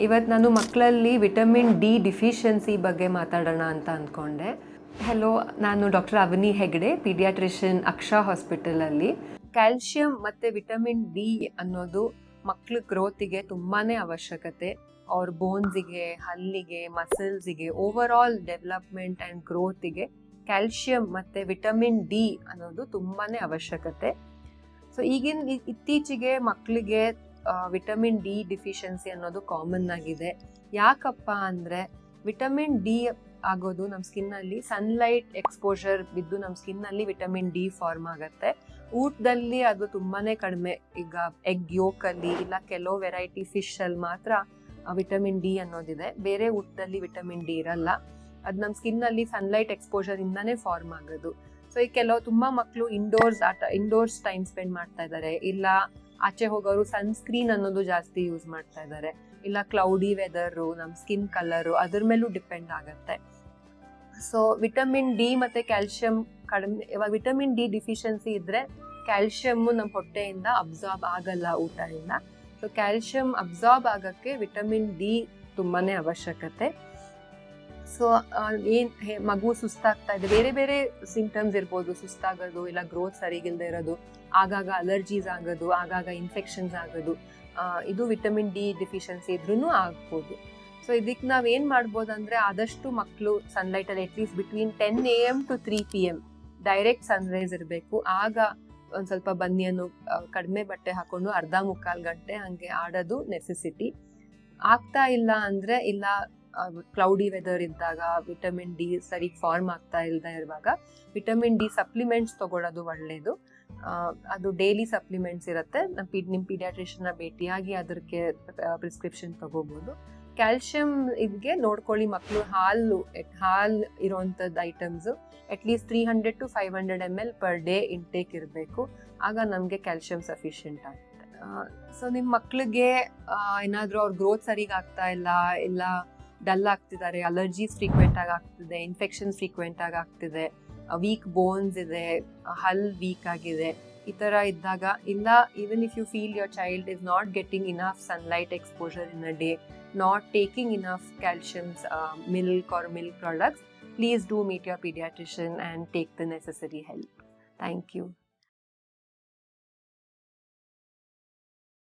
ಇವತ್ತು ನಾನು ಮಕ್ಕಳಲ್ಲಿ ವಿಟಮಿನ್ ಡಿ ಡಿಫಿಷಿಯನ್ಸಿ ಬಗ್ಗೆ ಮಾತಾಡೋಣ ಅಂತ ಅಂದ್ಕೊಂಡೆ. ಹೆಲೋ, ನಾನು ಡಾಕ್ಟರ್ ಅವನಿ ಹೆಗ್ಡೆ, ಪೀಡಿಯಾಟ್ರಿಷಿಯನ್ ಅಕ್ಷಾ ಹಾಸ್ಪಿಟಲಲ್ಲಿ. ಕ್ಯಾಲ್ಶಿಯಂ ಮತ್ತು ವಿಟಮಿನ್ ಡಿ ಅನ್ನೋದು ಮಕ್ಕಳ ಗ್ರೋತಿಗೆ ತುಂಬಾ ಅವಶ್ಯಕತೆ. ಅವ್ರ ಬೋನ್ಸಿಗೆ, ಹಲ್ಲಿಗೆ, ಮಸಲ್ಸಿಗೆ, ಓವರ್ ಆಲ್ ಡೆವಲಪ್ಮೆಂಟ್ ಆ್ಯಂಡ್ ಗ್ರೋತಿಗೆ ಕ್ಯಾಲ್ಶಿಯಂ ಮತ್ತು ವಿಟಮಿನ್ ಡಿ ಅನ್ನೋದು ತುಂಬಾ ಅವಶ್ಯಕತೆ. ಸೊ ಇತ್ತೀಚೆಗೆ ಮಕ್ಕಳಿಗೆ ವಿಟಮಿನ್ ಡಿ ಡಿಫಿಷಿಯನ್ಸಿ ಅನ್ನೋದು ಕಾಮನ್ ಆಗಿದೆ. ಯಾಕಪ್ಪ ಅಂದರೆ ವಿಟಮಿನ್ ಡಿ ಆಗೋದು ನಮ್ಮ ಸ್ಕಿನ್ನಲ್ಲಿ ಸನ್ಲೈಟ್ ಎಕ್ಸ್ಪೋಜರ್ ಬಿದ್ದು ನಮ್ಮ ಸ್ಕಿನ್ನಲ್ಲಿ ವಿಟಮಿನ್ ಡಿ ಫಾರ್ಮ್ ಆಗುತ್ತೆ. ಊಟದಲ್ಲಿ ಅದು ತುಂಬಾ ಕಡಿಮೆ. ಈಗ ಎಗ್ ಯೋಕಲ್ಲಿ ಇಲ್ಲ ಕೆಲವು ವೆರೈಟಿ ಫಿಶಲ್ಲಿ ಮಾತ್ರ ವಿಟಮಿನ್ ಡಿ ಅನ್ನೋದಿದೆ. ಬೇರೆ ಊಟದಲ್ಲಿ ವಿಟಮಿನ್ ಡಿ ಇರಲ್ಲ. ಅದು ನಮ್ಮ ಸ್ಕಿನ್ನಲ್ಲಿ ಸನ್ಲೈಟ್ ಎಕ್ಸ್ಪೋಜರಿಂದಾನೇ ಫಾರ್ಮ್ ಆಗೋದು. ಸೊ ಈ ತುಂಬ ಮಕ್ಕಳು ಇಂಡೋರ್ಸ್ ಟೈಮ್ ಸ್ಪೆಂಡ್ ಮಾಡ್ತಾ ಇದ್ದಾರೆ, ಇಲ್ಲ ಆಚೆ ಹೋಗೋರು ಸನ್ಸ್ಕ್ರೀನ್ ಅನ್ನೋದು ಜಾಸ್ತಿ ಯೂಸ್ ಮಾಡ್ತಾ ಇದ್ದಾರೆ, ಇಲ್ಲ ಕ್ಲೌಡಿ ವೆದರು, ನಮ್ಮ ಸ್ಕಿನ್ ಕಲರು ಅದ್ರ ಮೇಲೂ ಡಿಪೆಂಡ್ ಆಗುತ್ತೆ. ಸೊ ವಿಟಮಿನ್ ಡಿ ಮತ್ತು ಕ್ಯಾಲ್ಶಿಯಂ ಕಡಿಮೆ. ಇವಾಗ ವಿಟಮಿನ್ ಡಿ ಡಿಫಿಷಿಯನ್ಸಿ ಇದ್ದರೆ ಕ್ಯಾಲ್ಶಿಯಮ್ಮು ನಮ್ಮ ಹೊಟ್ಟೆಯಿಂದ ಅಬ್ಸಾರ್ಬ್ ಆಗಲ್ಲ ಊಟದಿಂದ. ಸೊ ಕ್ಯಾಲ್ಶಿಯಂ ಅಬ್ಸಾರ್ಬ್ ಆಗೋಕ್ಕೆ ವಿಟಮಿನ್ ಡಿ ತುಂಬಾ ಅವಶ್ಯಕತೆ. ಸೊ ಮಗು ಸುಸ್ತಾಗ್ತಾ ಇದೆ, ಬೇರೆ ಬೇರೆ ಸಿಂಪ್ಟಮ್ಸ್ ಇರ್ಬೋದು, ಸುಸ್ತಾಗೋದು, ಇಲ್ಲ ಗ್ರೋತ್ ಸರಿಗಿಲ್ಲದೆ ಇರೋದು, ಆಗಾಗ ಅಲರ್ಜೀಸ್ ಆಗೋದು, ಆಗಾಗ ಇನ್ಫೆಕ್ಷನ್ಸ್ ಆಗೋದು, ಇದು ವಿಟಮಿನ್ ಡಿ ಡಿಫಿಷಿಯನ್ಸಿ ಇದ್ರೂ ಆಗ್ಬೋದು. ಸೊ ಇದಕ್ಕೆ ನಾವೇನು ಮಾಡ್ಬೋದು ಅಂದರೆ, ಆದಷ್ಟು ಮಕ್ಕಳು ಸನ್ಲೈಟಲ್ಲಿ at least between 10 AM to 3 PM direct sunrise ಇರಬೇಕು. ಆಗ ಒಂದು ಸ್ವಲ್ಪ ಬನ್ನಿಯನ್ನು ಕಡಿಮೆ ಬಟ್ಟೆ ಹಾಕೊಂಡು ಅರ್ಧ-ಮುಕ್ಕಾಲು ಗಂಟೆ ಹಾಗೆ ಆಡೋದು ನೆಸೆಸಿಟಿ. ಆಗ್ತಾ ಇಲ್ಲ ಅಂದರೆ, ಇಲ್ಲ ಕ್ಲೌಡಿ ವೆದರ್ ಇದ್ದಾಗ, ವಿಟಮಿನ್ ಡಿ ಸರಿ ಫಾರ್ಮ್ ಆಗ್ತಾ ಇಲ್ಲದೆ ಇರುವಾಗ ವಿಟಮಿನ್ ಡಿ ಸಪ್ಲಿಮೆಂಟ್ಸ್ ತೊಗೊಳೋದು ಒಳ್ಳೆಯದು. ಅದು ಡೈಲಿ ಸಪ್ಲಿಮೆಂಟ್ಸ್ ಇರುತ್ತೆ. ನಿಮ್ಮ ಪೀಡಿಯಾಟ್ರಿಷನ್ನ ಭೇಟಿಯಾಗಿ ಅದಕ್ಕೆ ಪ್ರಿಸ್ಕ್ರಿಪ್ಷನ್ ತೊಗೋಬೋದು. ಕ್ಯಾಲ್ಶಿಯಂ ಇದಕ್ಕೆ ನೋಡ್ಕೊಳ್ಳಿ, ಮಕ್ಕಳು ಹಾಲು ಇರೋವಂಥದ್ದು items at least 300 to 500 ml per day intake ಇರಬೇಕು. ಆಗ ನಮಗೆ ಕ್ಯಾಲ್ಶಿಯಂ ಸಫಿಷಿಯೆಂಟ್ ಆಗುತ್ತೆ. ಸೊ ನಿಮ್ಮ ಮಕ್ಕಳಿಗೆ ಏನಾದರೂ ಅವ್ರ ಗ್ರೋತ್ ಸರಿಗೆ ಆಗ್ತಾ ಇಲ್ಲ ಡಲ್ ಆಗ್ತಿದ್ದಾರೆ, ಅಲರ್ಜೀಸ್ ಫ್ರೀಕ್ವೆಂಟ್ ಆಗಿ ಆಗ್ತಿದೆ, ಇನ್ಫೆಕ್ಷನ್ ಫ್ರೀಕ್ವೆಂಟ್ ಆಗಿ ಆಗ್ತಿದೆ, ವೀಕ್ ಬೋನ್ಸ್ ಇದೆ, ಹಲ್ ವೀಕ್ ಆಗಿದೆ, ಈ ಥರ ಇದ್ದಾಗ, ಇಲ್ಲ even if you feel your child is not getting enough sunlight exposure in a day, not taking enough calciums, milk or milk products, please do meet your pediatrician and take the necessary help. Thank you.